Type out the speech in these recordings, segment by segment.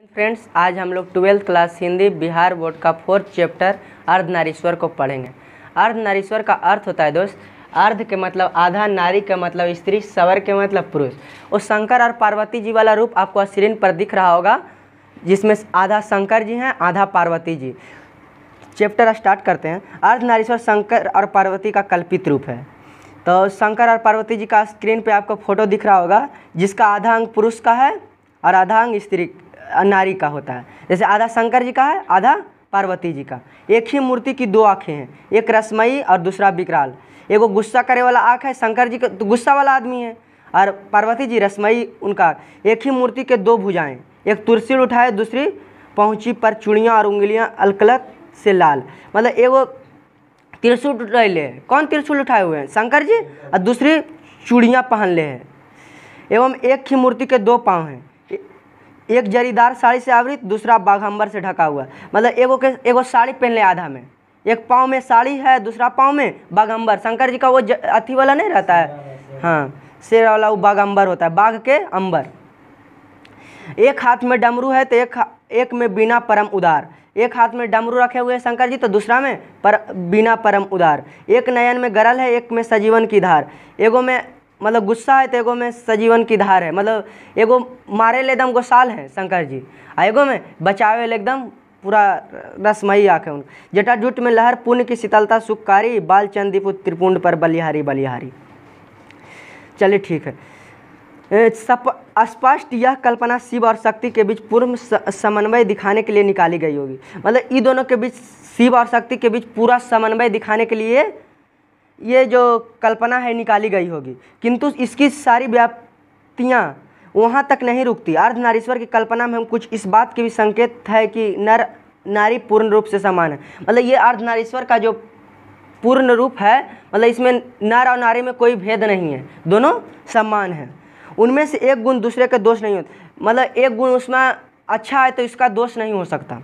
Friends, आज हम लोग 12th class Hindi Bihar board का 4th चैप्टर अर्धनारीश्वर को पढ़ेंगे। अर्धनारीश्वर का अर्थ होता है दोस्त, अर्ध के मतलब आधा, नारी का मतलब स्त्री, स्वर के मतलब पुरुष। वो शंकर और पार्वती जी वाला रूप आपको स्क्रीन पर दिख रहा होगा, जिसमें आधा शंकर जी हैं, आधा पार्वती जी। चैप्टर स्टार्ट करते हैं। अर्धनारीश्वर शंकर और पार्वती का कल्पित रूप है। तो शंकर और पार्वती जी का स्क्रीन पे आपको फोटो दिख रहा होगा, जिसका आधा अंग पुरुष का है और आधा अंग स्त्री नारी का होता है। जैसे आधा शंकर जी का है, आधा पार्वती जी का। एक ही मूर्ति की दो आँखें हैं, एक रसमयी और दूसरा विकराल। एगो गुस्सा करे वाला आँख है शंकर जी का, तो गुस्सा वाला आदमी है, और पार्वती जी रसमयी उनका। एक ही मूर्ति के दो भुजाएं, एक त्रिशूल उठाए, दूसरी पहुँची पर चूड़ियाँ और उंगलियाँ अलकलत से लाल। मतलब एगो त्रिशूल उठाए ले, कौन त्रिशूल उठाए हुए हैं? शंकर जी, और दूसरी चूड़ियाँ पहन ले हैं। एवं एक ही मूर्ति के दो पाँव हैं, एक जरीदार साड़ी से आवृत, दूसरा बाघंबर से ढका हुआ। मतलब एगो साड़ी पहन ले आधा में, एक पाँव में साड़ी है, दूसरा पाँव में बाघंबर। शंकर जी का वो अथी वाला नहीं रहता है, हाँ, शेर वाला, वो बाघंबर होता है, बाघ के अंबर। एक हाथ में डमरू है तो एक में बीना परम उदार। एक हाथ में डमरू रखे हुए हैं शंकर जी, तो दूसरा में बीना परम उदार। एक नयन में गरल है, एक में सजीवन की धार। एगो में मतलब गुस्सा है तो एगो में सजीवन की धार है। मतलब एगो मारे ले एकदम गोसाल है शंकर जी, आ एगो में बचावे ले एकदम पूरा रसमयी आँखें उन। जटाजूट में लहर पुण्य की शीतलता सुखकारी, बाल चंदीपुर त्रिपुंड पर बलिहारी बलिहारी। चलिए ठीक है। स्पष्ट यह कल्पना शिव और शक्ति के बीच पूर्ण समन्वय दिखाने के लिए निकाली गई होगी। मतलब इन दोनों के बीच, शिव और शक्ति के बीच पूरा समन्वय दिखाने के लिए ये जो कल्पना है निकाली गई होगी, किंतु इसकी सारी व्याप्तियाँ वहाँ तक नहीं रुकती। अर्धनारीश्वर की कल्पना में हम कुछ इस बात के भी संकेत है कि नर नारी पूर्ण रूप से समान है। मतलब ये अर्धनारीश्वर का जो पूर्ण रूप है, मतलब इसमें नर और नारी में कोई भेद नहीं है, दोनों समान हैं। उनमें से एक गुण दूसरे के दोष नहीं होते। मतलब एक गुण उसमें अच्छा है तो इसका दोष नहीं हो सकता।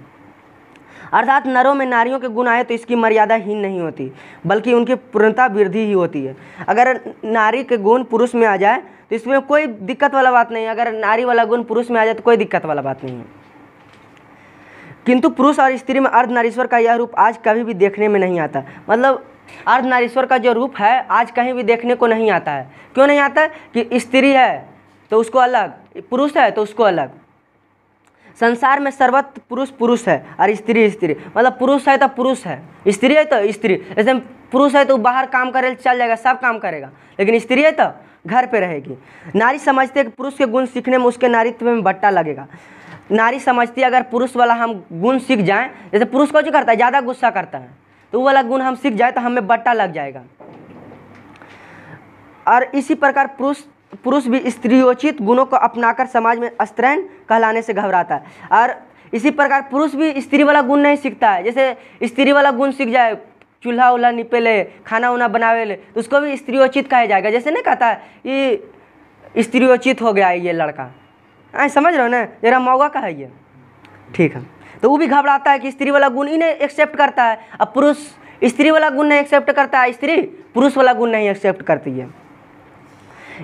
अर्थात नरों में नारियों के गुण आए तो इसकी मर्यादा हीन नहीं होती, बल्कि उनकी पूर्णता वृद्धि ही होती है। अगर नारी के गुण पुरुष में आ जाए तो इसमें कोई दिक्कत वाला बात नहीं है, अगर नारी वाला गुण पुरुष में आ जाए तो कोई दिक्कत वाला बात नहीं है। किंतु पुरुष और स्त्री में अर्धनारीश्वर का यह रूप आज कभी भी देखने में नहीं आता। मतलब अर्धनारीश्वर का जो रूप है आज कहीं भी देखने को नहीं आता है। क्यों नहीं आता? कि स्त्री है तो उसको अलग, पुरुष है तो उसको अलग। संसार में सर्वत्र पुरुष पुरुष है और स्त्री स्त्री। मतलब पुरुष है तो पुरुष है, स्त्री है तो स्त्री। जैसे पुरुष है तो बाहर काम करे चल जाएगा, सब काम करेगा, लेकिन स्त्री है तो घर पे रहेगी। नारी समझते हैं कि पुरुष के गुण सीखने में उसके नारीत्व में बट्टा लगेगा। नारी समझती है अगर पुरुष वाला हम गुण सीख जाएं, जैसे पुरुष को जो करता है ज़्यादा गुस्सा करता है, तो वो वाला गुण हम सीख जाए तो हमें बट्टा लग जाएगा। और इसी प्रकार पुरुष भी स्त्रियोचित गुणों को अपनाकर समाज में स्त्रैण कहलाने से घबराता है। और इसी प्रकार पुरुष भी स्त्री वाला गुण नहीं सीखता है। जैसे स्त्री वाला गुण सीख जाए, चूल्हा उल्हा निपे ले, खाना उना बनावे ले, तो उसको भी स्त्रियोचित कहा जाएगा। जैसे नहीं कहता है ये स्त्रियोचित हो गया है ये लड़का, समझ रहे हो ना, जरा मौका का है ये, ठीक है। तो वो भी घबराता है कि स्त्री वाला गुण इन्हें एक्सेप्ट करता है, अब पुरुष स्त्री वाला गुण नहीं एक्सेप्ट करता है, स्त्री पुरुष वाला गुण नहीं एक्सेप्ट करती है।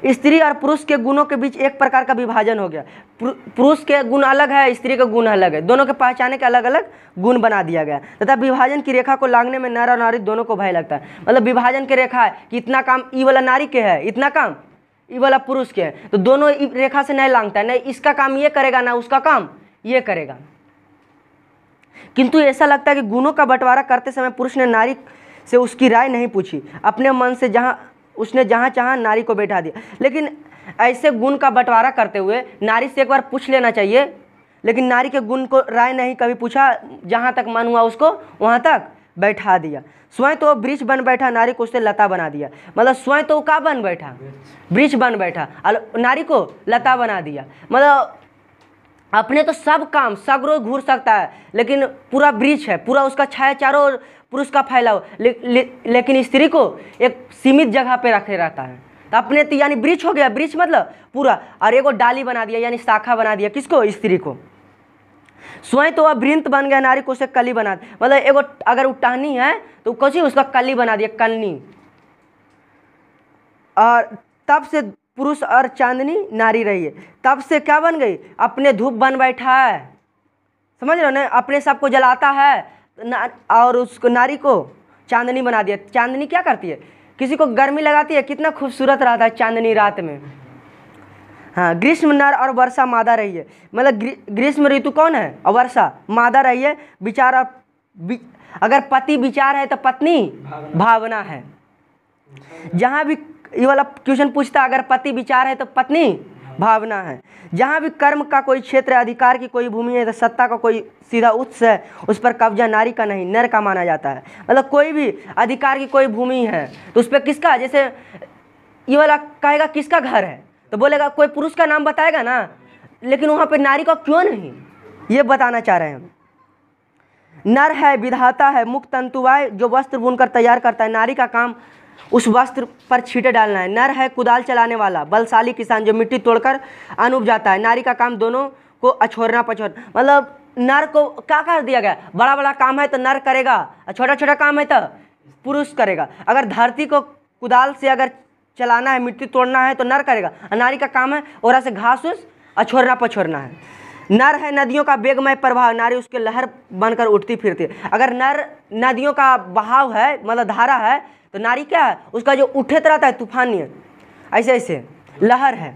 स्त्री और पुरुष के गुणों के बीच एक प्रकार का विभाजन हो गया। पुरुष के गुण अलग है, स्त्री के गुण अलग है, दोनों के पहचाने के अलग अलग गुण बना दिया गया। तथा विभाजन की रेखा को लांघने में नर और नारी दोनों को भय लगता है। मतलब विभाजन की रेखा है कि इतना काम ई वाला नारी के है, इतना काम ई वाला पुरुष के है, तो दोनों रेखा से नहीं लांघता है, नहीं इसका काम ये करेगा ना उसका काम ये करेगा। किंतु ऐसा लगता है कि गुणों का बंटवारा करते समय पुरुष ने नारी से उसकी राय नहीं पूछी, अपने मन से उसने जहाँ चाहा नारी को बैठा दिया। लेकिन ऐसे गुण का बंटवारा करते हुए नारी से एक बार पूछ लेना चाहिए, लेकिन नारी के गुण को राय नहीं कभी पूछा, जहाँ तक मन हुआ उसको वहाँ तक बैठा दिया। स्वयं तो वृक्ष बन बैठा, नारी को उससे लता बना दिया। मतलब स्वयं तो क्या बन बैठा? वृक्ष बन बैठा, नारी को लता बना दिया। मतलब अपने तो सब काम सगरो घूर सकता है, लेकिन पूरा वृक्ष है, पूरा उसका छाया चारों ओर पुरुष का फैला हो, लेकिन स्त्री को एक सीमित जगह पे रखे रहता है। तो अपने तो यानी वृक्ष हो गया, वृक्ष मतलब पूरा, और एगो डाली बना दिया यानी शाखा बना दिया, किसको? स्त्री को। स्वयं तो वह वृंत बन गया, नारी को उसे कली बना दिया। मतलब एगो अगर वो टहनी है तो कुछ उसका कली बना दिया, कलनी। और तब से पुरुष और चांदनी नारी रही है। तब से क्या बन गई? अपने धूप बन बैठा है, समझ रहे हो ना, अपने सब को जलाता है और उसको नारी को चांदनी बना दिया। चांदनी क्या करती है, किसी को गर्मी लगाती है, कितना खूबसूरत रहता है चांदनी रात में। हाँ, ग्रीष्म नर और वर्षा मादा रही है, मतलब ग्रीष्म ऋतु कौन है और वर्षा मादा रही है। विचार और अगर पति विचार है तो पत्नी भावना है। जहाँ भी ये वाला क्वेश्चन पूछता है, अगर पति विचार है तो पत्नी भावना है। जहाँ भी कर्म का कोई क्षेत्र है, अधिकार की कोई भूमि है, तो सत्ता का कोई सीधा उत्स है, उस पर कब्जा नारी का नहीं नर का माना जाता है। मतलब कोई भी अधिकार की कोई भूमि है तो उस पर किसका, जैसे ये वाला कहेगा किसका घर है तो बोलेगा कोई पुरुष का नाम बताएगा ना, लेकिन वहाँ पे नारी का क्यों नहीं, ये बताना चाह रहे हैं। नर है विधाता है, मुक्त तंतुवाय जो वस्त्र बुनकर तैयार करता है, नारी का काम उस वस्त्र पर छींटे डालना है। नर है कुदाल चलाने वाला बलशाली किसान जो मिट्टी तोड़कर अन्न उपजाता है, नारी का काम दोनों को अछोरना पछोरना। मतलब नर को क्या कर दिया गया, बड़ा बड़ा काम है तो नर करेगा और छोटा छोटा काम है तो पुरुष करेगा। अगर धरती को कुदाल से अगर चलाना है, मिट्टी तोड़ना है तो नर करेगा, और नारी का काम है ओरा से घास उस अछोरना पछोरना है। नर है नदियों का वेगमय प्रभाव, नारी उसके लहर बनकर उठती फिरती है। अगर नर नदियों का बहाव है, मतलब धारा है, तो नारी क्या है, उसका जो उठे रहता है तूफानी है, ऐसे ऐसे लहर है।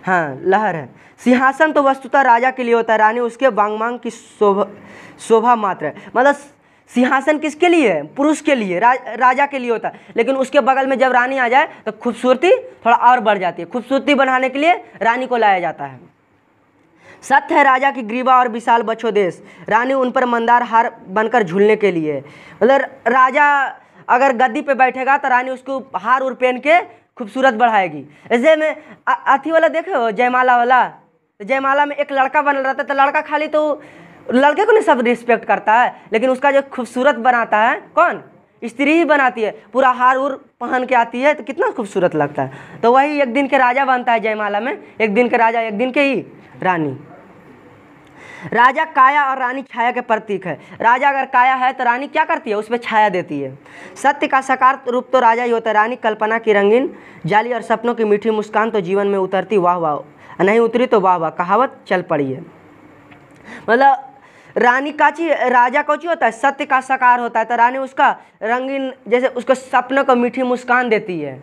हाँ, लहर है। सिंहासन तो वस्तुतः राजा के लिए होता है, रानी उसके वांगमांग की शोभा मात्र है। मतलब सिंहासन किसके लिए है, पुरुष के लिए, राजा के लिए होता है, लेकिन उसके बगल में जब रानी आ जाए तो खूबसूरती थोड़ा और बढ़ जाती है। खूबसूरती बढ़ाने के लिए रानी को लाया जाता है। सत्य है राजा की ग्रीवा और विशाल बछो देश, रानी उन पर मंदार हार बनकर झूलने के लिए। मतलब राजा अगर गद्दी पे बैठेगा तो रानी उसको हार उर पहन के खूबसूरत बढ़ाएगी। ऐसे में अथी वाला देखे हो जयमाला वाला, तो जयमाला में एक लड़का बनल रहता है, तो लड़का खाली तो लड़के को नहीं सब रिस्पेक्ट करता है, लेकिन उसका जो खूबसूरत बनाता है कौन, स्त्री ही बनाती है। पूरा हार उर पहन के आती है तो कितना खूबसूरत लगता है। तो वही एक दिन के राजा बनता है जयमाला में, एक दिन के राजा एक दिन के ही रानी। राजा काया और रानी छाया के प्रतीक है। राजा अगर काया है तो रानी क्या करती है, उस पर छाया देती है। सत्य का साकार रूप तो राजा ही होता है, रानी कल्पना की रंगीन जाली और सपनों की मीठी मुस्कान तो जीवन में उतरती वाह वाह, नहीं उतरी तो वाह वाह, कहावत चल पड़ी है। मतलब रानी काची, राजा कौची होता है, सत्य का साकार होता है, तो रानी उसका रंगीन जैसे उसको सपनों को मीठी मुस्कान देती है।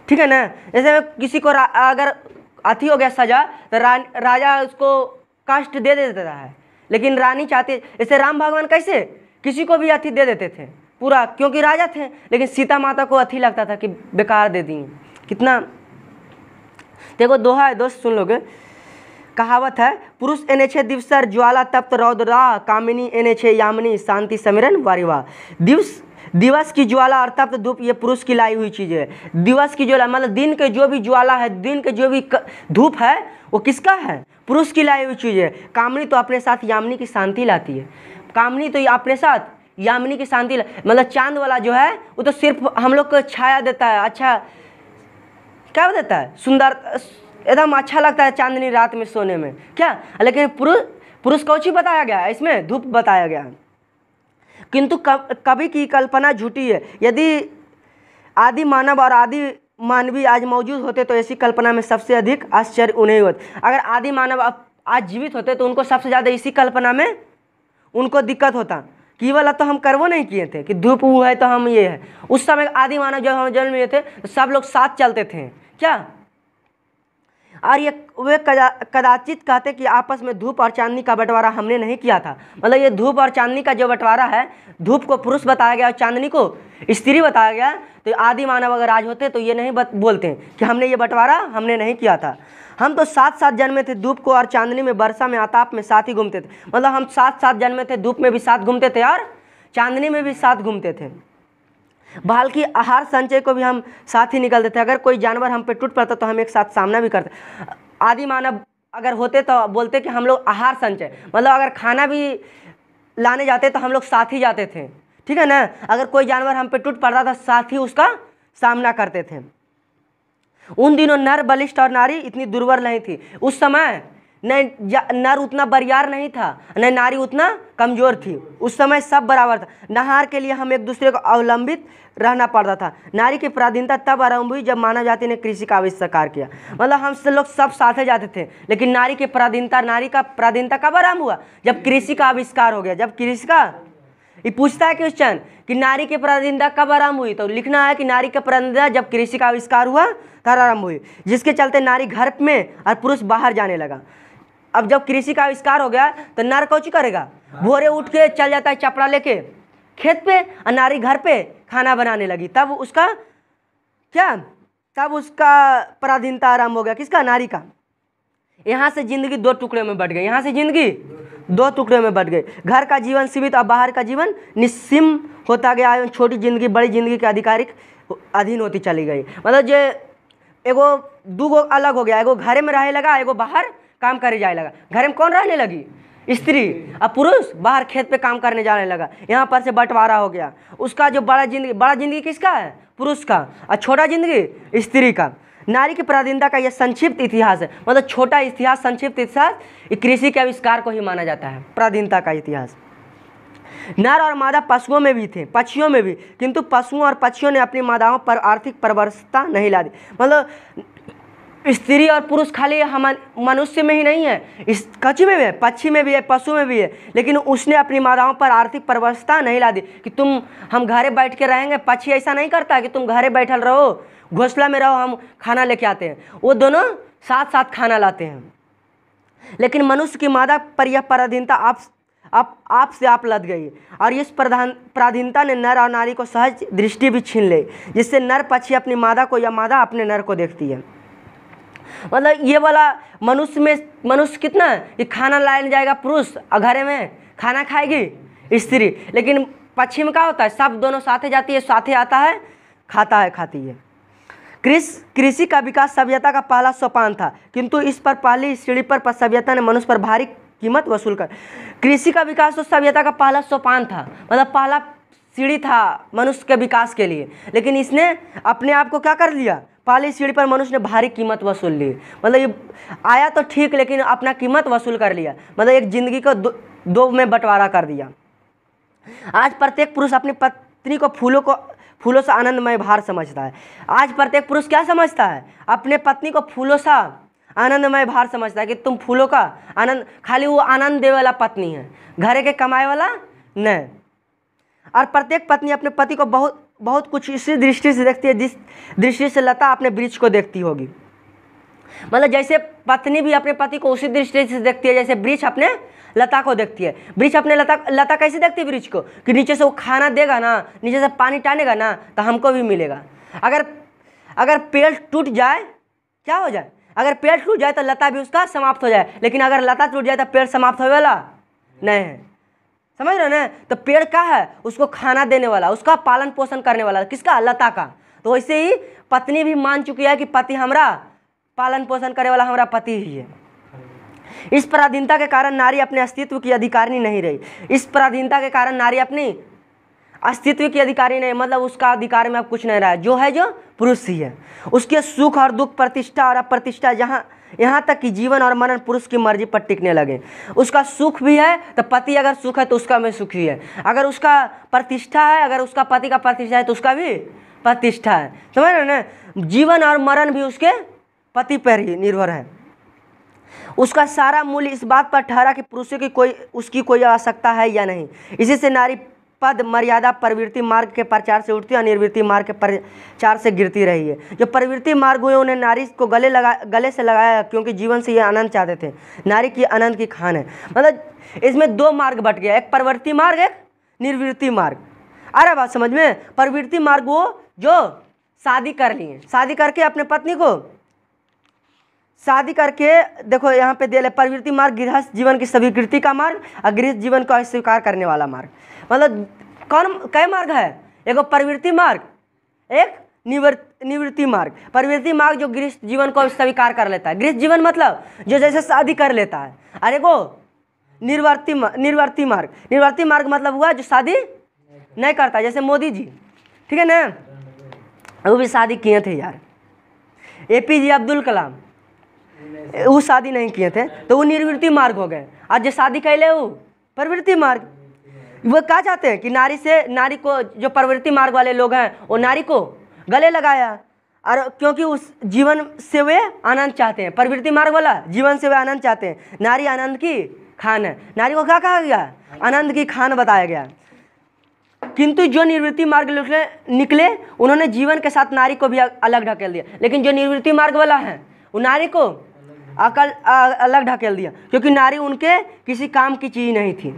ठीक है ना, जैसे किसी को अगर अथी हो गया सजा तो राजा उसको कष्ट दे देता है, लेकिन रानी चाहती है। जैसे राम भगवान कैसे किसी को भी अथी दे देते थे पूरा, क्योंकि राजा थे, लेकिन सीता माता को अथी लगता था कि बेकार दे दी। कितना देखो, दोहा है दोस्त, सुन लोगे। कहावत है, पुरुष एने छे दिवसर ज्वाला तप्त रौद्रा, कामिनी एने छे यामिनी शांति समिरन वारिवा। दिवस की ज्वाला और तप्त धूप ये पुरुष की लाई हुई चीज़ है। दिवस की ज्वाला मतलब दिन के जो भी ज्वाला है, दिन के जो भी धूप है वो किसका है, पुरुष की लाई हुई चीज़ है। कामनी तो अपने साथ यामिनी की शांति लाती है। कामनी तो अपने साथ यामिनी की शांति मतलब चांद वाला जो है वो तो सिर्फ हम लोग को छाया देता है, अच्छा क्या देता है, सुंदर, एकदम अच्छा लगता है चांदनी रात में सोने में क्या। लेकिन पुरुष कौची बताया गया है, इसमें धूप बताया गया है। किंतु कवि की कल्पना झूठी है। यदि आदि मानव और आदि मानवी आज मौजूद होते तो ऐसी कल्पना में सबसे अधिक आश्चर्य उन्हें होता। अगर आदि मानव आज जीवित होते तो उनको सबसे ज़्यादा इसी कल्पना में उनको दिक्कत होता कि वाला तो हम करवो नहीं किए थे कि धूप वो है तो हम ये है। उस समय आदि मानव जब हम जन्म लिए थे तो सब लोग साथ चलते थे क्या, और ये वे कदाचित कहते कि आपस में धूप और चांदनी का बंटवारा हमने नहीं किया था। मतलब ये धूप और चांदनी का जो बंटवारा है, धूप को पुरुष बताया गया और चांदनी को स्त्री बताया गया। तो आदि मानव अगर आज होते तो ये नहीं बोलते कि हमने ये बंटवारा हमने नहीं किया था। हम तो साथ साथ जन्मे थे, धूप को और चांदनी में, वर्षा में, आताप में साथ ही घूमते थे। मतलब हम साथ साथ जन्मे थे, धूप में भी साथ घूमते थे और चांदनी में भी साथ घूमते थे। बाल की आहार संचय को भी हम साथ ही निकलते थे। अगर कोई जानवर हम पे टूट पड़ता तो हम एक साथ सामना भी करते। आदि मानव अगर होते तो बोलते कि हम लोग आहार संचय, मतलब अगर खाना भी लाने जाते तो हम लोग साथ ही जाते थे। ठीक है ना, अगर कोई जानवर हम पे टूट पड़ता था साथ ही उसका सामना करते थे। उन दिनों नर बलिष्ठ और नारी इतनी दुर्बल नहीं थी। उस समय नर उतना बरियार नहीं था, न नारी उतना कमज़ोर थी। उस समय सब बराबर था। नहार के लिए हम एक दूसरे को अवलंबित रहना पड़ता था। नारी की पराधीनता तब आरंभ हुई जब मानव जाति ने कृषि का आविष्कार किया। मतलब हम सब लोग सब साथे जाते थे, लेकिन नारी का पराधीनता कब आरंभ हुआ? जब कृषि का आविष्कार हो गया। जब कृषि का ये पूछता है क्वेश्चन कि नारी की पराधीनता कब आरंभ हुई, तो लिखना है कि नारी का पराधीनता जब कृषि का आविष्कार हुआ तब आरंभ हुई, जिसके चलते नारी घर में और पुरुष बाहर जाने लगा। अब जब कृषि का आविष्कार हो गया तो नर कौच करेगा? भोरे उठ के चल जाता है चपड़ा लेके खेत पे, और नारी घर पे खाना बनाने लगी। तब उसका पराधीनता आरंभ हो गया। किसका? नारी का। यहाँ से जिंदगी दो टुकड़े में बट गई। यहाँ से जिंदगी दो टुकड़े में बट गई। घर का जीवन सीमित और बाहर का जीवन निस्सीम होता गया एवं छोटी जिंदगी बड़ी जिंदगी के आधिकारिक अधीन होती चली गई। मतलब जे एगो दूगो अलग हो गया, एगो घरे में रहे लगा, एगो बाहर काम करे जाए लगा। घर में कौन रहने लगी? स्त्री। अब पुरुष बाहर खेत पे काम करने जाने लगा। यहाँ पर से बंटवारा हो गया। उसका जो बड़ा जिंदगी किसका है? पुरुष का। और छोटा जिंदगी स्त्री का। नारी की पराधीनता का यह संक्षिप्त इतिहास है। मतलब छोटा इतिहास, संक्षिप्त इतिहास कृषि के आविष्कार को ही माना जाता है पराधीनता का इतिहास। नर और मादा पशुओं में भी थे, पक्षियों में भी, किंतु पशुओं और पक्षियों ने अपनी मादाओं पर आर्थिक परवरसता नहीं ला दी। मतलब स्त्री और पुरुष खाली हम मनुष्य में ही नहीं है, इस कच्ची में भी है, पक्षी में भी है, पशु में भी है, लेकिन उसने अपनी मादाओं पर आर्थिक परवरसता नहीं ला दी कि हम घरे बैठ के रहेंगे। पक्षी ऐसा नहीं करता कि तुम घरे बैठल रहो, घोंसला में रहो, हम खाना लेके आते हैं। वो दोनों साथ साथ खाना लाते हैं। लेकिन मनुष्य की मादा पर यह पराधीनता आप से आप लद गई, और इस पराधीनता ने नर और नारी को सहज दृष्टि भी छीन ली, जिससे नर पक्षी अपनी मादा को या मादा अपने नर को देखती है। मतलब ये वाला मनुष्य कितना है कि खाना लाने जाएगा पुरुष और घरे में खाना खाएगी स्त्री, लेकिन पक्षी में क्या होता है? सब दोनों साथे जाती है, साथे आता है, खाता है, खाती है। कृषि का विकास सभ्यता का पहला सोपान था, किंतु इस पर पहली सीढ़ी पर सभ्यता ने मनुष्य पर भारी कीमत वसूल कर। कृषि का विकास तो सभ्यता का पहला सोपान था, मतलब पहला सीढ़ी था मनुष्य के विकास के लिए, लेकिन इसने अपने आप को क्या कर लिया? पहली सीढ़ी पर मनुष्य ने भारी कीमत वसूल ली। मतलब ये आया तो ठीक, लेकिन अपना कीमत वसूल कर लिया। मतलब एक जिंदगी को दो में बंटवारा कर दिया। आज प्रत्येक पुरुष अपनी पत्नी को फूलों से आनंदमय भार समझता है। आज प्रत्येक पुरुष क्या समझता है? अपने पत्नी को फूलों सा आनंदमय भार समझता है कि तुम फूलों का आनंद, खाली वो आनंद दे वाला पत्नी है, घरे के कमाए वाला नहीं। और प्रत्येक पत्नी अपने पति को बहुत कुछ इसी दृष्टि से देखती है, जिस दृष्टि से लता अपने वृक्ष को देखती होगी। मतलब जैसे पत्नी भी अपने पति को उसी दृष्टि से देखती है जैसे वृक्ष अपने लता को देखती है। वृक्ष अपने लता कैसे देखती है वृक्ष को? कि नीचे से वो खाना देगा ना, नीचे से पानी टानेगा ना, तो हमको भी मिलेगा। अगर पेड़ टूट जाए क्या हो जाए? अगर पेड़ टूट जाए तो लता भी उसका समाप्त हो जाए, लेकिन अगर लता टूट जाए तो पेड़ समाप्त होने वाला नहीं है। समझ रहे ना? तो पेड़ का है? उसको खाना देने वाला, उसका पालन पोषण करने वाला। किसका? लता का। तो वैसे ही पत्नी भी मान चुकी है कि पति हमारा पालन पोषण करने वाला हमारा पति ही है। इस पराधीनता के कारण नारी अपने अस्तित्व की अधिकारी नहीं रही। इस पराधीनता के कारण नारी अपनी अस्तित्व की अधिकारी नहीं, मतलब उसका अधिकार में अब कुछ नहीं रहा है। जो है जो पुरुष ही है। उसके सुख और दुख, प्रतिष्ठा और अप्रतिष्ठा, यहाँ तक कि जीवन और मरण पुरुष की मर्जी पर टिकने लगे। उसका सुख भी है तो पति अगर सुख है तो उसका में सुख ही है। अगर उसका प्रतिष्ठा है, अगर उसका पति का प्रतिष्ठा है तो उसका भी प्रतिष्ठा है। समझ रहे ना? जीवन और मरण भी उसके पति पर ही निर्भर है। उसका सारा मूल्य इस बात पर ठहरा कि पुरुषों की उसकी कोई आवश्यकता है या नहीं। इसी से नारी पद मर्यादा प्रवृत्ति मार्ग के प्रचार से उठती और निर्वृत्ति मार्ग के प्रचार से गिरती रही है। जो प्रवृत्ति मार्ग हुए उन्हें नारी को गले से लगाया, क्योंकि जीवन से ये आनंद चाहते थे। नारी की आनंद की खान है। मतलब इसमें दो मार्ग बट गया, एक प्रवृत्ति मार्ग, एक निर्वृत्ति मार्ग। अरे बात समझ में? प्रवृत्ति मार्ग वो जो शादी कर लिए, शादी करके अपने पत्नी को शादी करके, देखो यहाँ पे दे ले, प्रवृत्ति मार्ग गृहस्थ जीवन की स्वीकृति का मार्ग और गृहस्थ जीवन को अस्वीकार करने वाला मार्ग। मतलब कई मार्ग है? एक प्रवृत्ति मार्ग, एक निवृत्ति मार्ग। प्रवृत्ति मार्ग जो गृहस्थ जीवन को स्वीकार कर लेता है, गृहस्थ जीवन मतलब जो जैसे शादी कर लेता है। अरे को निर्वर्ती मार्ग मतलब हुआ जो शादी नहीं करता, जैसे मोदी जी, ठीक है ना? वो भी शादी किए थे यार। APJ अब्दुल कलाम, वो शादी नहीं किए थे तो वो निर्वृत्ति मार्ग हो गए। आज जो शादी कैले वो प्रवृत्ति मार्ग। वो क्या चाहते हैं कि नारी को जो प्रवृत्ति मार्ग वाले लोग हैं वो नारी को गले लगाया, और क्योंकि उस जीवन से वे आनंद चाहते हैं, प्रवृत्ति मार्ग वाला जीवन से वे आनंद चाहते हैं। नारी आनंद की खान है। नारी को क्या कहा गया? आनंद की खान बताया गया। किंतु जो निवृत्ति मार्ग निकले उन्होंने जीवन के साथ नारी को भी अलग ढकेल दिया। लेकिन जो निवृत्ति मार्ग वाला है वो नारी को अलग ढकेल दिया, क्योंकि नारी उनके किसी काम की चीज़ नहीं थी।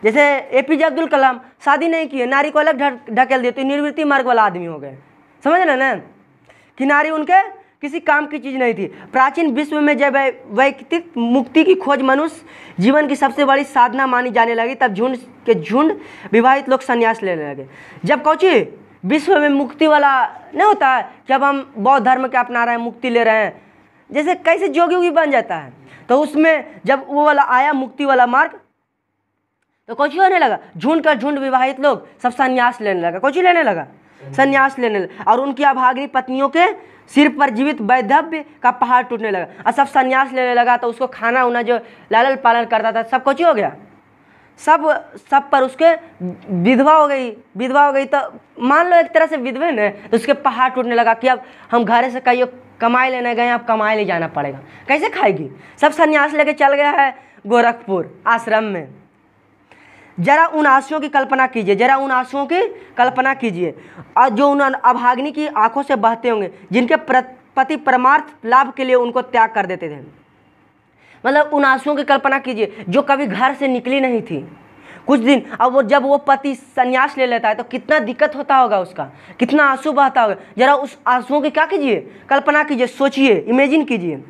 जैसे APJ अब्दुल कलाम शादी नहीं किए, नारी को अलग ढकेल दिया, तो निवृत्ति मार्ग वाला आदमी हो गए। समझ रहे ना कि नारी उनके किसी काम की चीज़ नहीं थी। प्राचीन विश्व में जब वैयक्तिक मुक्ति की खोज मनुष्य जीवन की सबसे बड़ी साधना मानी जाने लगी, तब झुंड के झुंड विवाहित लोग संन्यास लेने लगे। जब कौची विश्व में मुक्ति वाला नहीं होता है, जब हम बौद्ध धर्म के अपना रहे हैं, मुक्ति ले रहे हैं, जैसे कैसे जोगी उगी बन जाता है, तो उसमें जब वो वाला आया मुक्ति वाला मार्ग, तो कौची होने लगा? झुंड का झुंड विवाहित लोग सब संन्यास लेने लगा। कौची लेने लगा? संन्यास लेने लगा। और उनकी अभागिनी पत्नियों के सिर पर जीवित वैधव्य का पहाड़ टूटने लगा, और सब संन्यास लेने लगा। तो उसको खाना उना जो लालन पालन करता था सब कुछ हो गया, सब पर उसके विधवा हो गई। तो मान लो एक तरह से विधवे ने, तो उसके पहाड़ टूटने लगा कि अब हम घर से कहीं कमाई लेने गए, अब कमाई ले जाना पड़ेगा, कैसे खाएगी? सब संन्यास लेके चल गया है गोरखपुर आश्रम में। जरा उन आंसुओं की कल्पना कीजिए, और जो उन अभागिनी की आंखों से बहते होंगे, जिनके पति परमार्थ लाभ के लिए उनको त्याग कर देते थे। मतलब उन आंसुओं की कल्पना कीजिए जो कभी घर से निकली नहीं थी कुछ दिन। अब जब वो पति संन्यास ले लेता है तो कितना दिक्कत होता होगा उसका, कितना आंसू बहता होगा। जरा उस आंसुओं की क्या कीजिए? कल्पना कीजिए, सोचिए, इमेजिन कीजिए।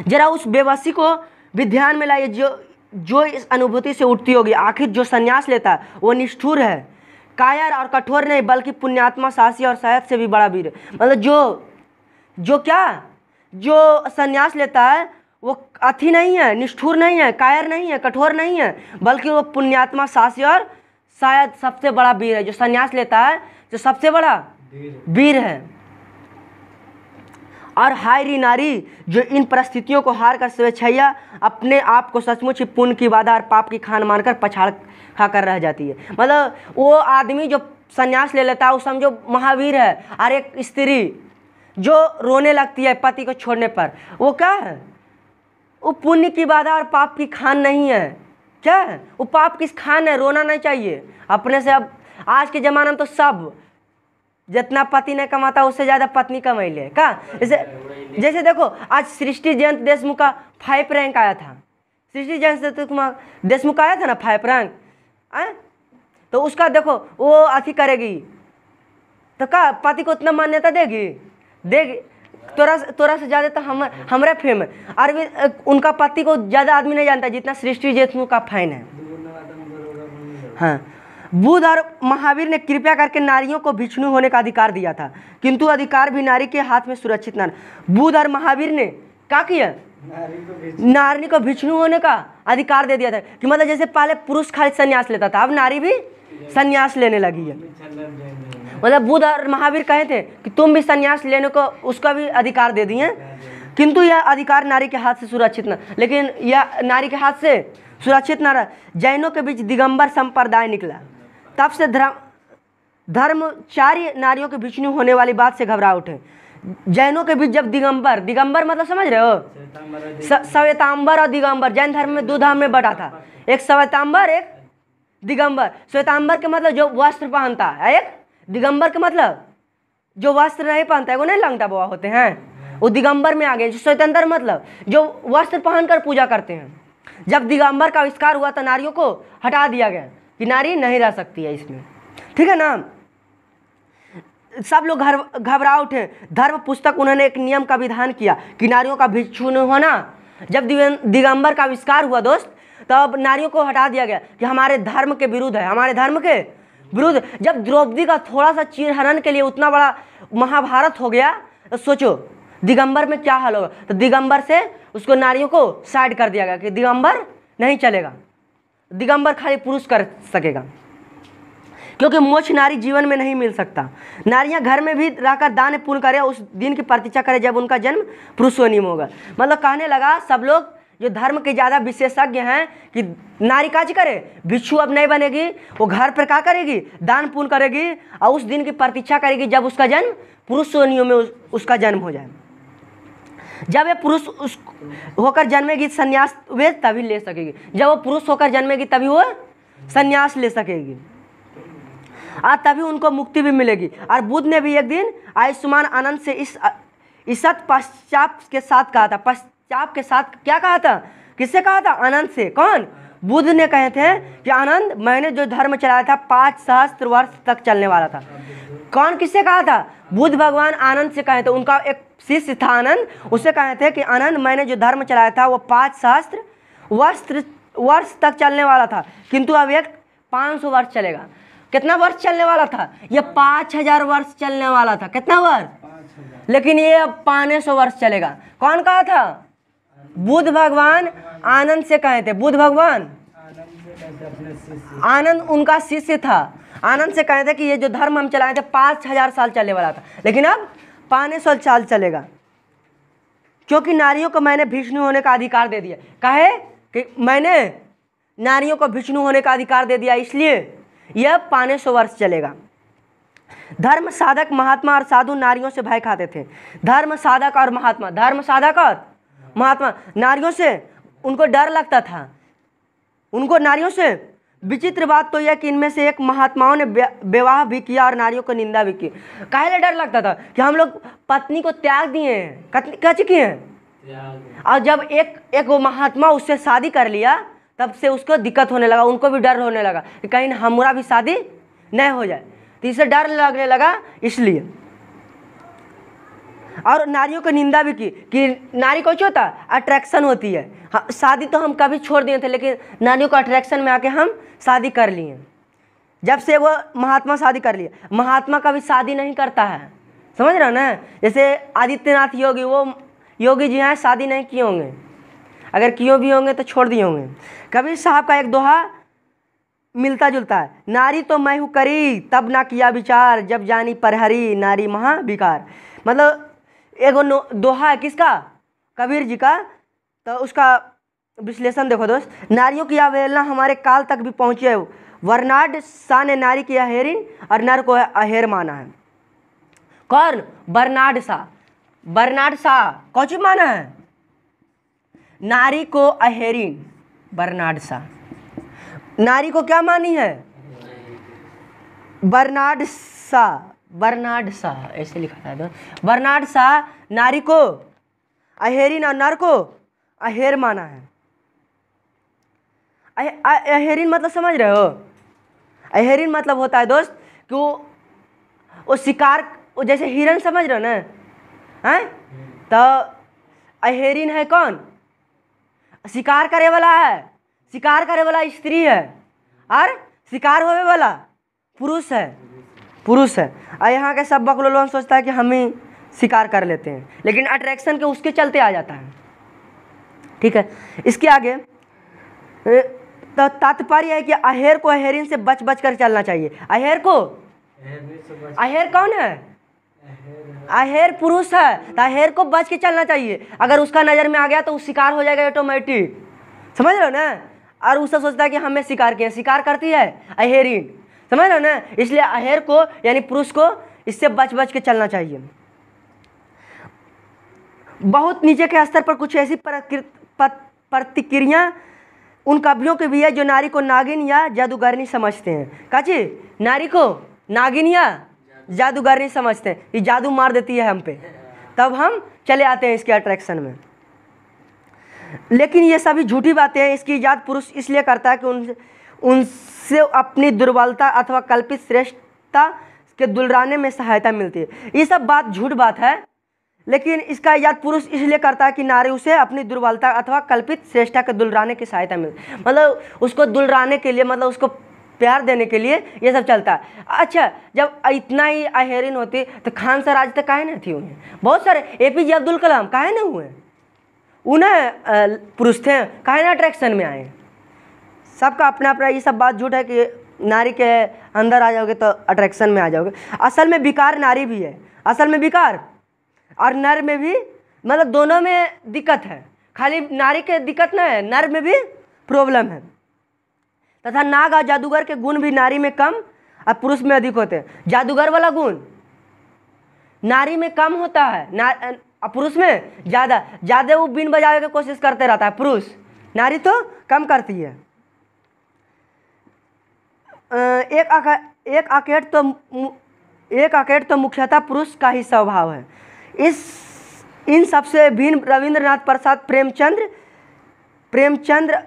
जरा उस बेबसी को भी ध्यान में लाइए जो इस अनुभूति से उठती होगी। आखिर जो संन्यास लेता है वो निष्ठुर है, कायर और कठोर नहीं, बल्कि पुण्यात्मा, साहसी और शायद से भी बड़ा वीर है। मतलब जो संन्यास लेता है वो अथी नहीं है, निष्ठुर नहीं है, कायर नहीं है, कठोर नहीं है, बल्कि वो पुण्यात्मा, साहसी और शायद सबसे बड़ा वीर है। जो संन्यास लेता है जो सबसे बड़ा वीर है। और हाय री नारी जो इन परिस्थितियों को हार कर स्वेच्छैया अपने आप को सचमुच ही पुण्य की बाधा और पाप की खान मानकर पछाड़ खाकर रह जाती है। मतलब वो आदमी जो संन्यास ले लेता है वो समझो महावीर है। और एक स्त्री जो रोने लगती है पति को छोड़ने पर, वो क्या है? वो पुण्य की बाधा और पाप की खान नहीं है। क्या है? वो पाप की खान है। रोना नहीं चाहिए अपने से। अब आज के ज़माने में तो सब जितना पति ने कमाता उससे ज़्यादा पत्नी कमाई ले का। जैसे देखो आज सृष्टि जयंत देशमुख का 5 रैंक आया था। सृष्टि जयंत देशमुख आया था ना 5 रैंक, तो उसका देखो वो अथी करेगी तो क्या पति को उतना मान्यता देगी? तोरा से ज़्यादा तो हमारा फेम है। और उनका पति को ज़्यादा आदमी नहीं जानता जितना सृष्टि देशमुख का फैन है। हाँ, बुद्ध और महावीर ने कृपया करके नारियों को भिक्षुणी होने का अधिकार दिया था, किंतु अधिकार भी नारी के हाथ में सुरक्षित न। बुद्ध और महावीर ने क्या किया? नारी को भिक्षुणी होने का अधिकार दे दिया था। कि मतलब जैसे पहले पुरुष खाली संन्यास लेता था, अब नारी भी संन्यास लेने लगी है। मतलब बुद्ध और महावीर कहे थे कि तुम भी संन्यास लेने को उसका भी अधिकार दे दिए, किंतु यह अधिकार नारी के हाथ से सुरक्षित न। लेकिन यह नारी के हाथ से सुरक्षित न रहा। जैनों के बीच दिगंबर संप्रदाय निकला, तब से धर्मचारी नारियों के भिक्षुणी होने वाली बात से घबरा उठे। जैनों के बीच जब दिगंबर मतलब समझ रहे हो? श्वेतांबर और दिगंबर। जैन धर्म में 2 धाम में बटा था, एक श्वेतांबर एक दिगंबर। श्वेतांबर के मतलब जो वस्त्र पहनता है, एक दिगंबर के मतलब जो वस्त्र नहीं पहनता है, वो नहीं लंगटा बोआ होते हैं, वो दिगंबर में आ गए। श्वेतांबर मतलब जो वस्त्र पहनकर पूजा करते हैं। जब दिगंबर का आविष्कार हुआ तो नारियों को हटा दिया गया कि नारी नहीं रह सकती है इसमें, ठीक है ना। सब लोग घबरा उठे। धर्म पुस्तक उन्होंने एक नियम का विधान किया कि नारियों का भिक्षुणी होना। जब दिगंबर का आविष्कार हुआ दोस्त, तब नारियों को हटा दिया गया कि हमारे धर्म के विरुद्ध है, हमारे धर्म के विरुद्ध। जब द्रौपदी का थोड़ा सा चीरहरण के लिए उतना बड़ा महाभारत हो गया, तो सोचो दिगंबर में क्या हाल होगा। तो दिगंबर से उसको नारियों को साइड कर दिया गया कि दिगंबर नहीं चलेगा, दिगंबर खाली पुरुष कर सकेगा। क्योंकि मोक्ष नारी जीवन में नहीं मिल सकता। नारियां घर में भी रहकर दान पुण्य करें, उस दिन की प्रतीक्षा करें जब उनका जन्म पुरुष योनि में होगा। मतलब कहने लगा सब लोग जो धर्म के ज़्यादा विशेषज्ञ हैं कि नारी काज करे, भिक्षु अब नहीं बनेगी, वो घर पर क्या करेगी, दान पुण्य करेगी और उस दिन की प्रतीक्षा करेगी जब उसका जन्म पुरुष योनियों में उसका जन्म हो जाए। जब ये पुरुष होकर जन्मेगी संन्यास वे तभी ले सकेगी, जब वो पुरुष होकर जन्मेगी तभी वो संन्यास ले सकेगी और तभी उनको मुक्ति भी मिलेगी। और बुद्ध ने भी एक दिन आयुष्मान आनंद से इस पश्चाप के साथ कहा था। पश्चाप के साथ क्या कहा था, किससे कहा था, आनंद से। कौन, बुद्ध ने कहे थे कि आनंद मैंने जो धर्म चलाया था 5 सहस्त्र वर्ष तक चलने वाला था। कौन किससे कहा था, बुद्ध भगवान आनंद से कहे थे। उनका एक शिष्य था आनंद, उससे कहे थे कि आनंद मैंने जो धर्म चलाया था वो 5 सहस्त्र वर्ष तक चलने वाला था, किंतु अब एक 500 वर्ष चलेगा। कितना वर्ष चलने वाला था, ये 5000 वर्ष चलने वाला था। कितना वर्ष, लेकिन ये अब 500 वर्ष चलेगा। कौन कहा था, बुद्ध भगवान आनंद से कहे थे। बुद्ध भगवान आनंद उनका शिष्य था, आनंद से कहे थे कि ये जो धर्म हम चलाए थे 5000 साल चलने वाला था, लेकिन अब 500 साल चलेगा, क्योंकि नारियों को मैंने भिक्षु होने का अधिकार दे दिया। कहे कि मैंने नारियों को भिक्षु होने का अधिकार दे दिया, इसलिए यह 500 वर्ष चलेगा। धर्म साधक महात्मा और साधु नारियों से भय खाते थे। धर्म साधक और महात्मा, धर्म साधक और महात्मा, नारियों से उनको डर लगता था, उनको नारियों से। विचित्र बात तो यह कि इनमें से एक महात्माओं ने विवाह भी किया और नारियों को निंदा भी की। काहे डर लगता था कि हम लोग पत्नी को त्याग दिए हैं, क्या किए हैं, और जब एक वो महात्मा उससे शादी कर लिया तब से उसको दिक्कत होने लगा, उनको भी डर होने लगा कि कहीं हमारा भी शादी नहीं हो जाए, तो इससे डर लगने लगा इसलिए। और नारियों को निंदा भी की कि नारी को क्या होता है, अट्रैक्शन होती है। हाँ, शादी तो हम कभी छोड़ दिए थे, लेकिन नारियों को अट्रैक्शन में आके हम शादी कर लिए। जब से वो महात्मा शादी कर लिया, महात्मा कभी शादी नहीं करता है, समझ रहे हो ना। जैसे आदित्यनाथ योगी, वो योगी जी हैं, शादी नहीं किए होंगे, अगर किए भी होंगे तो छोड़ दिए होंगे। कबीर साहब का एक दोहा मिलता जुलता है, नारी तो मैं हूँ करी तब ना किया विचार, जब जानी परहरी नारी महाविकार। मतलब एगो दोहा है किसका, कबीर जी का। तो उसका विश्लेषण देखो दोस्त। नारियों की अवहेलना हमारे काल तक भी पहुँची है। बर्नार्ड शॉ ने नारी की अहेरिन और नर को अहेर माना है। कौन, बर्नार्ड शॉ। बर्नार्ड शॉ कौन चीज माना है, नारी को अहेरिन। बर्नार्ड शॉ नारी को क्या मानी है, बर्नार्ड शॉ। बर्नार्ड शॉ ऐसे लिखा था दोस्त। बर्नार्ड शॉ नारी को अहेरिन और नर को अहेर माना है। अहेरिन मतलब समझ रहे हो, अहेरिन मतलब होता है दोस्त कि वो शिकार, वो जैसे हिरन, समझ रहे हो ना हैं। तो अहेरिन है कौन, शिकार करे वाला है, शिकार करे वाला स्त्री है, और शिकार होने वाला पुरुष है, पुरुष है। और यहाँ के सब बकलोल सोचता है कि हम ही शिकार कर लेते हैं, लेकिन अट्रैक्शन के उसके चलते आ जाता है। ठीक है, इसके आगे तो तात्पर्य है कि अहेर को अहेरिन से बच बच कर चलना चाहिए। अहेर को, अहेर कौन है, अहेर पुरुष है, तो अहेर को बच के चलना चाहिए। अगर उसका नज़र में आ गया तो वो शिकार हो जाएगा ऑटोमेटिक, समझ रहे हो ना। और उससे सोचता है कि हमें शिकार किया, शिकार करती है अहेरिन, समझ रहे हो ना। इसलिए अहेर को यानी पुरुष को इससे बच बच के चलना चाहिए। बहुत नीचे के स्तर पर कुछ ऐसी प्रतिक्रिया उन कवियों के भी है जो नारी को नागिन या जादूगरनी समझते हैं। काची, नारी को नागिन या जादूगरनी समझते हैं, ये जादू मार देती है हम पे, तब हम चले आते हैं इसके अट्रैक्शन में। लेकिन ये सभी झूठी बातें हैं। इसकी इजाज़त पुरुष इसलिए करता है कि उनसे अपनी दुर्बलता अथवा कल्पित श्रेष्ठता के दुलराने में सहायता मिलती है। ये सब बात झूठ बात है, लेकिन इसका इजाज़त पुरुष इसलिए करता है कि नारी उसे अपनी दुर्बलता अथवा कल्पित श्रेष्ठता के दुलराने की सहायता मिलती है। मतलब उसको दुलराने के लिए, मतलब उसको प्यार देने के लिए ये सब चलता है। अच्छा, जब इतना ही अहेरिन होती तो खान सर आज तक काहे नहीं थी हुए। बहुत सारे APJ अब्दुल कलाम काहे नहीं हुए, उन्हें पुरुष थे, काहे ना अट्रैक्शन में आए। सबका अपना अपना, ये सब बात झूठ है कि नारी के अंदर आ जाओगे तो अट्रैक्शन में आ जाओगे। असल में विकार नारी भी है, असल में विकार और नर में भी, मतलब दोनों में दिक्कत है, खाली नारी के दिक्कत नहीं है, नर में भी प्रॉब्लम है। तथा नाग और जादूगर के गुण भी नारी में कम और पुरुष में अधिक होते हैं। जादूगर वाला गुण नारी में कम होता है, पुरुष में ज़्यादा वो बीन बजाने की कोशिश करते रहता है पुरुष, नारी तो कम करती है। एक आकेट तो मुख्यतः पुरुष का ही स्वभाव है। इन सबसे भिन्न रविंद्रनाथ प्रसाद प्रेमचंद्र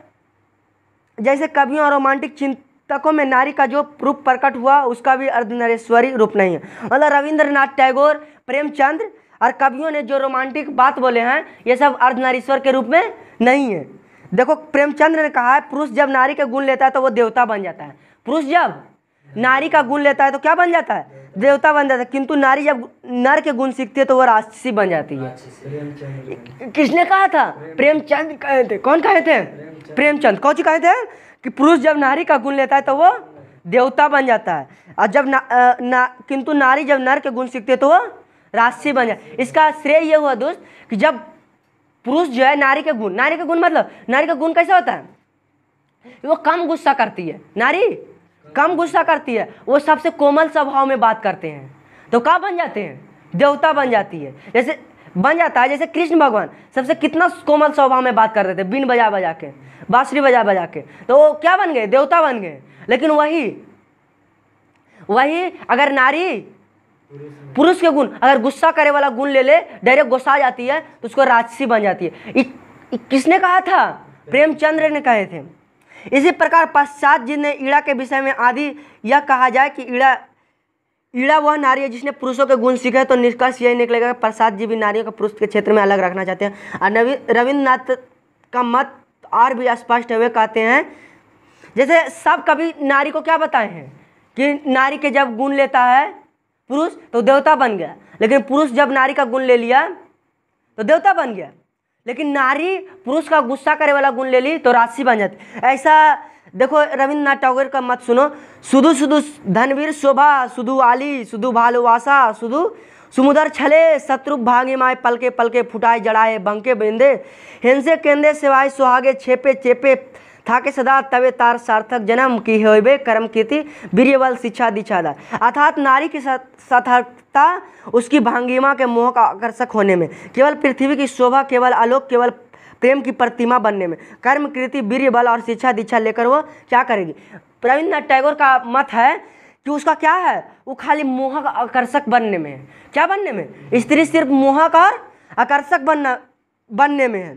जैसे कवियों और रोमांटिक चिंतकों में नारी का जो रूप प्रकट हुआ उसका भी अर्धनारीश्वरी रूप नहीं है। मतलब रविंद्रनाथ टैगोर, प्रेमचंद्र और कवियों ने जो रोमांटिक बात बोले हैं ये सब अर्धनारीश्वर के रूप में नहीं है। देखो प्रेमचंद्र ने कहा है पुरुष जब नारी का गुण लेता है तो वो देवता बन जाता है। पुरुष जब नारी का गुण लेता है तो क्या बन जाता है? देवता बन जाता है। किंतु नारी जब नर के गुण सीखती है तो वो राक्षसी बन जाती है। किसने कहा था? प्रेमचंद कहे थे। कौन कहे थे? प्रेमचंद। कौन सी कहे थे कि पुरुष जब नारी का गुण लेता है तो वो देवता बन जाता है, और जब किंतु नारी जब नर के गुण सीखती है तो वो राक्षसी बन जाती है। इसका श्रेय ये हुआ दोस्त कि जब पुरुष जो है नारी के गुण मतलब नारी का गुण कैसा होता है? वो कम गुस्सा करती है, नारी कम गुस्सा करती है, वो सबसे कोमल स्वभाव में बात करते हैं तो क्या बन जाते हैं? देवता बन जाती है। जैसे बन जाता है जैसे कृष्ण भगवान सबसे कितना कोमल स्वभाव में बात कर रहे थे, बीन बजा बजा के, बांसुरी बजा बजा के, तो वो क्या बन गए? देवता बन गए। लेकिन वही अगर नारी पुरुष के गुण, अगर गुस्सा करे वाला गुण ले ले, डायरेक्ट गुस्सा आ जाती है तो उसको राक्षसी बन जाती है। किसने कहा था? प्रेमचंद्र ने कहे थे। इसी प्रकार पश्चात जिन्हें ईड़ा के विषय में आदि यह कहा जाए कि ईड़ा वह नारी है जिसने पुरुषों के गुण सीखे, तो निष्कर्ष यही निकलेगा प्रसाद जी भी नारियों को पुरुष के क्षेत्र में अलग रखना चाहते हैं। और रविन्द्रनाथ का मत और भी स्पष्ट हुए, कहते हैं जैसे सब कभी नारी को क्या बताए हैं कि नारी के जब गुण लेता है पुरुष तो देवता बन गया, लेकिन पुरुष जब नारी का गुण ले लिया तो देवता बन गया। लेकिन नारी पुरुष का गुस्सा करे वाला गुण ले ली तो राक्षसी बन जाती। ऐसा देखो रविन्द्रनाथ टैगोर का मत सुनो। सुधु सुधु धनवीर शोभा, सुधु आली, सुधु भालुवासा, सुधु सुमुदर छले, शत्रु भागे माए पलके पलके फुटाए जड़ाए बंके बेंदे, हिंसे केंदे सिवाय सुहागे छेपे चेपे थाके सदा तवे तार सार्थक जन्म की होबे कर्म कीर्ति वीर्यबल शिक्षा दीक्षादार। अर्थात नारी की सार्थकता उसकी भंगिमा के मोह का आकर्षक होने में, केवल पृथ्वी की शोभा, केवल आलोक, केवल प्रेम की प्रतिमा बनने में, कर्म कीर्ति वीर्य बल और शिक्षा दीक्षा लेकर वो क्या करेगी। रविन्द्रनाथ टैगोर का मत है कि उसका क्या है, वो खाली मोह का आकर्षक बनने में है। क्या बनने में? स्त्री सिर्फ मोह का आकर्षक बनने में है।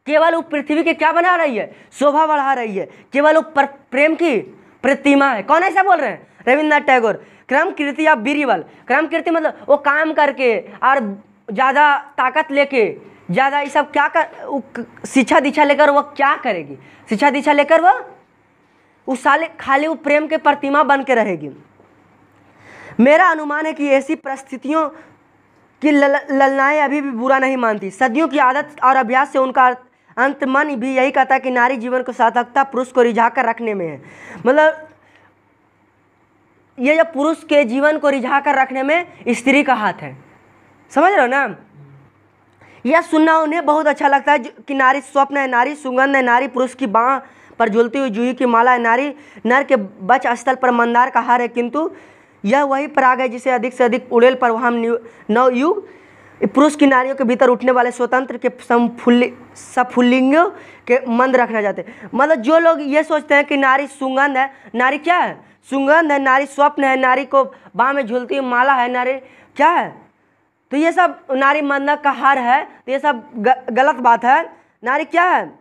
केवल वो पृथ्वी के क्या बना रही है? शोभा बढ़ा रही है। केवल वो प्रेम की प्रतिमा है। कौन ऐसा बोल रहे हैं? रविन्द्रनाथ टैगोर। क्रम कीर्ति या वीर्य बल, क्रम कीर्ति मतलब वो काम करके और ज़्यादा ताकत लेके, ज़्यादा ये सब क्या कर, शिक्षा दीक्षा लेकर वो क्या करेगी? शिक्षा दीक्षा लेकर वो उस साले खाली वो प्रेम के प्रतिमा बन के रहेगी। मेरा अनुमान है कि ऐसी परिस्थितियों की ललनाएं अभी भी बुरा नहीं मानती। सदियों की आदत और अभ्यास से उनका अंत मन भी यही कहता है कि नारी जीवन को सार्थकता पुरुष को रिझा कर रखने में है। मतलब ये जब पुरुष के जीवन को रिझा कर रखने में स्त्री का हाथ है। समझ रहे हो ना? यह सुनना उन्हें बहुत अच्छा लगता है कि नारी स्वप्न है, नारी सुगंध है, नारी पुरुष की बाँह पर झूलती हुई जूही की माला है, नारी नर के बच स्थल पर मंदार का हार है। किंतु यह वही पराग है जिसे अधिक से अधिक उड़ेल पर हम नवयुग पुरुष की नारियों के भीतर उठने वाले स्वतंत्र के सफुल्लिंगों के मंद रखना चाहते हैं। मतलब जो लोग ये सोचते हैं कि नारी सुगंध है, नारी क्या है? सुगंध है, नारी स्वप्न है, नारी को बाँह में झूलती हुई माला है, नारी क्या है? तो ये सब नारी मंदा का हार है, तो ये सब गलत बात है। नारी क्या है?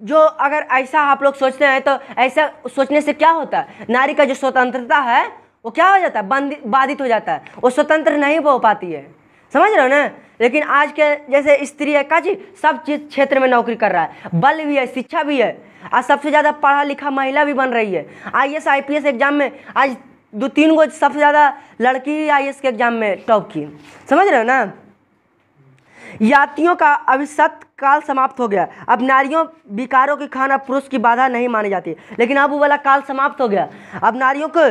जो अगर ऐसा आप लोग सोचते हैं तो ऐसा सोचने से क्या होता है? नारी का जो स्वतंत्रता है वो क्या हो जाता है? बाधित हो जाता है, वो स्वतंत्र नहीं हो पाती है। समझ रहे हो ना? लेकिन आज के जैसे स्त्री है का जी सब चीज़ क्षेत्र में नौकरी कर रहा है, बल भी है, शिक्षा भी है, आज सबसे ज़्यादा पढ़ा लिखा महिला भी बन रही है। IAS IPS एग्जाम में आज 2-3 गो सबसे ज़्यादा लड़की ही IAS के एग्जाम में टॉप की। समझ रहे हो ना? यातियों का अभिशप्त काल समाप्त हो गया। अब नारियों विकारों की खान अब पुरुष की बाधा नहीं मानी जाती। लेकिन अब वो वाला काल समाप्त हो गया। अब नारियों को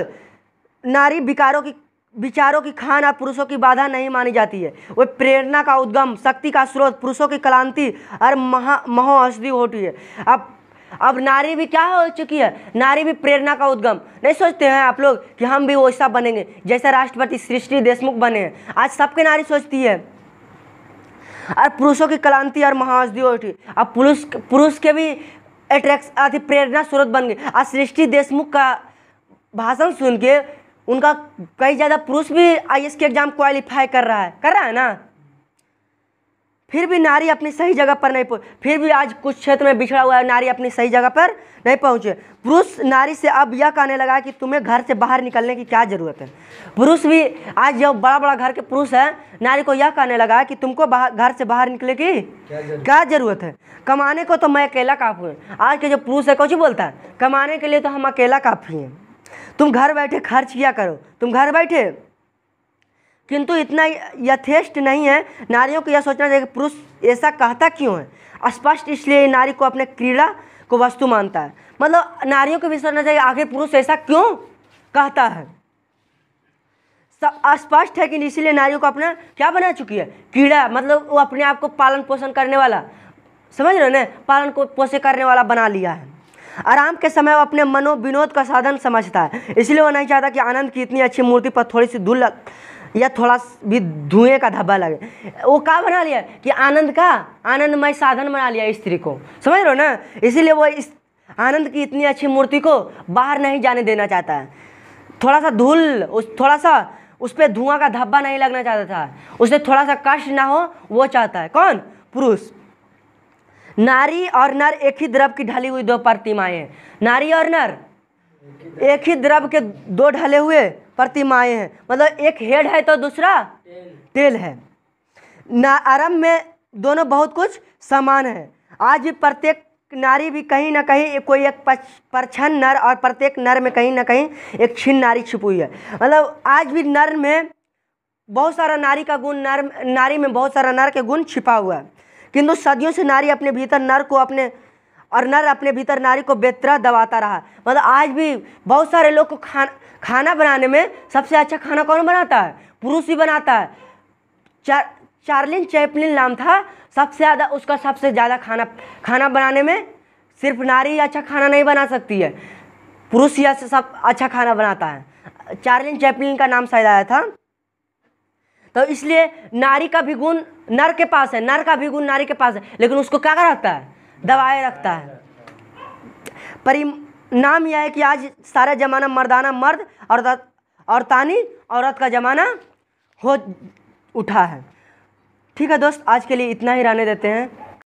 नारी विचारों की खान अब पुरुषों की बाधा नहीं मानी जाती है। वो प्रेरणा का उद्गम, शक्ति का स्रोत, पुरुषों की क्रांति और महोषधि होती है। अब नारी भी क्या हो चुकी है? नारी भी प्रेरणा का उद्गम। नहीं सोचते हैं आप लोग कि हम भी वैसा बनेंगे जैसा राष्ट्रपति सृष्टि देशमुख बने हैं? आज सबके नारी सोचती है। और पुरुषों की क्रांति और महाऔषधि होती। अब पुरुष के भी अट्रैक्ट प्रेरणा स्रोत बन गए। आज सृष्टि देशमुख का भाषण सुन के उनका कई ज़्यादा पुरुष भी आईएएस के एग्जाम क्वालिफाई कर रहा है ना। फिर भी नारी अपनी सही जगह पर नहीं पहुँच। फिर भी आज कुछ क्षेत्र में बिछड़ा हुआ है, नारी अपनी सही जगह पर नहीं पहुँचे। पुरुष नारी से अब यह कहने लगा कि तुम्हें घर से बाहर निकलने की क्या ज़रूरत है। पुरुष भी आज जो बड़ा बड़ा घर के पुरुष है, नारी को यह कहने लगा कि तुमको घर से बाहर निकलने की क्या ज़रूरत है। कमाने को तो मैं अकेला काफ़ी हूँ। आज के जो पुरुष है कुछ बोलता है, कमाने के लिए तो हम अकेला काफ़ी हैं, तुम घर बैठे खर्च किया करो, तुम घर बैठे। किंतु इतना यथेष्ट नहीं है। नारियों को यह सोचना चाहिए कि पुरुष ऐसा कहता क्यों है। स्पष्ट इसलिए नारी को अपने क्रीड़ा को वस्तु मानता है। मतलब नारियों को भी सोचना चाहिए आखिर पुरुष ऐसा क्यों कहता है। स्पष्ट है कि इसलिए नारियों को अपना क्या बना चुकी है, कीड़ा। मतलब वो अपने आप को पालन पोषण करने वाला, समझ रहे हो ना, पालन को पोषण करने वाला बना लिया है। आराम के समय वो अपने मनोविनोद का साधन समझता है। इसलिए वो नहीं चाहता कि आनंद की इतनी अच्छी मूर्ति पर थोड़ी सी धूल या थोड़ा भी धुएं का धब्बा लगे। वो क्या बना लिया कि आनंदमय साधन बना लिया स्त्री को, समझ रहे हो ना। इसीलिए वो इस आनंद की इतनी अच्छी मूर्ति को बाहर नहीं जाने देना चाहता है। थोड़ा सा उस पर धुआं का धब्बा नहीं लगना चाहता था, उसे थोड़ा सा कष्ट ना हो, वो चाहता है। कौन? पुरुष। नारी और नर एक ही द्रव की ढली हुई दो प्रतिमाएं हैं। नारी और नर एक ही द्रव के दो ढले हुए प्रतिमाएं हैं। मतलब एक हेड है तो दूसरा टेल है। आरंभ में दोनों बहुत कुछ समान है। आज भी प्रत्येक नारी भी कहीं ना कहीं कोई एक परछन नर और प्रत्येक नर में कहीं ना कहीं एक छिन्न नारी छिपी हुई है। मतलब आज भी नर में बहुत सारा नारी का गुण, नारी में बहुत सारा नर के गुण छिपा हुआ है। किंतु सदियों से नारी अपने भीतर नर को नर अपने भीतर नारी को बेतरह दबाता रहा। मतलब आज भी बहुत सारे लोग को खाना बनाने में सबसे अच्छा खाना कौन बनाता है? पुरुष ही बनाता है। चार्ली चैपलिन नाम था, सबसे ज़्यादा खाना बनाने में सिर्फ नारी अच्छा खाना नहीं बना सकती है, पुरुष ही सब अच्छा खाना बनाता है। चार्ली चैपलिन का नाम शायद आया था। तो इसलिए नारी का भी गुण नर के पास है, नर का भी गुण नारी के पास है, लेकिन उसको क्या रखता है? दबाए रखता है। परिणाम यह है कि आज सारा जमाना मर्दाना मर्द और औरतानी औरत का जमाना हो उठा है। ठीक है दोस्त, आज के लिए इतना ही रहने देते हैं।